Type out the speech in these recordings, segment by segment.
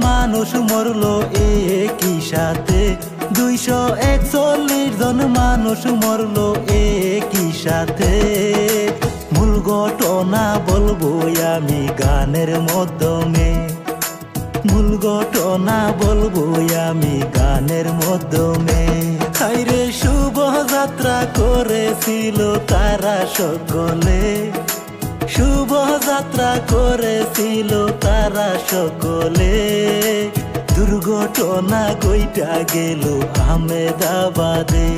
মানুষ মরলো একই সাথে, 241 জন মানুষ মরলো একই সাথে। মূল ঘটনা বলবো আমি গানের মাধ্যমে, মূল ঘটনা বলবো আমি গানের মাধ্যমে। হায়রে শুভ যাত্রা করেছিল তারা সকলে, শুভ যাত্রা করেছিল তারা সকলে। দুর্ঘটনা গইটা গেল আহমেদাবাদে,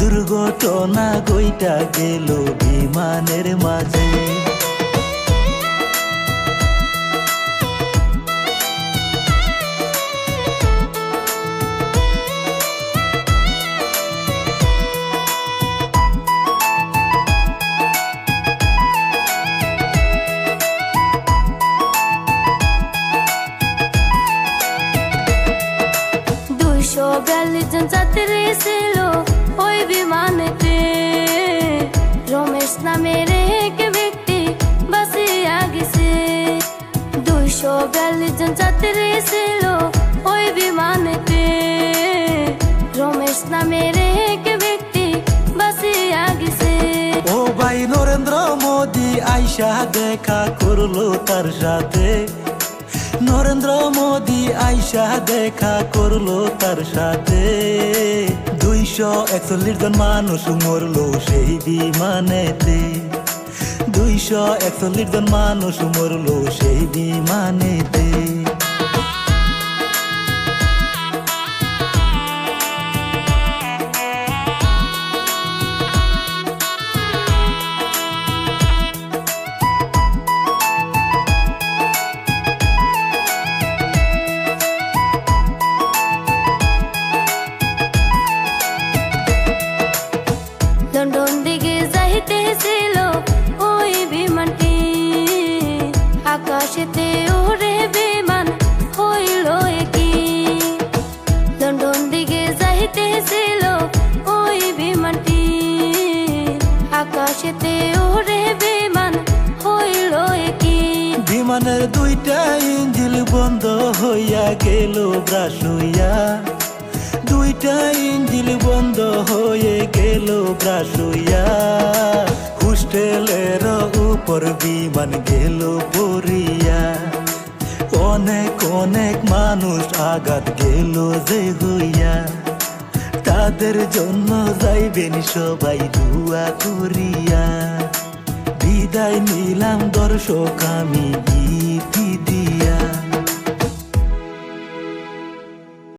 দুর্ঘটনা গইটা গেল বিমানের মাঝে। জন যাত্রী ছিল ওই বিমানেতে, রমেশ নামের এক ব্যক্তি বাঁচিয়া গেছে। 242 জন যাত্রী ছিল ওই বিমানেতে, রমেশ নামের এক ব্যক্তি বাঁচিয়া গেছে। ও ভাই নরেন্দ্র মোদি আইসা দেখা করলো তার সাথে, নরেন্দ্র মোদি আইসা দেখা করলো তার সাথে। 241 জন মানুষ মরলো সেই বিমানেতে, 241 জন মানুষ মরলো সেই বিমানেতে। লন্ডন দিকে যাইতেছিল ওই বিমানটি, আকাশেতে উড়ে বিমান হইল কি। লন্ডন দিকে যাইতেছিল ওই বিমানটি, আকাশেতে উড়ে বিমান হইল কি। বিমানের 2টা ইঞ্জিন বন্ধ হইয়া গেল ব্রাশ হইয়া, 2টা ইঞ্জিন বন্ধ হয়ে গেল ব্রাশ হইয়া। হোস্টেলের উপর বিমান গেল পড়িয়া, অনেক অনেক মানুষ আঘাত গেল যে হইয়া। তাদের জন্য যাইবেন সবাই দোয়া করিয়া। বিদায় নিলাম দর্শক আমি ইতি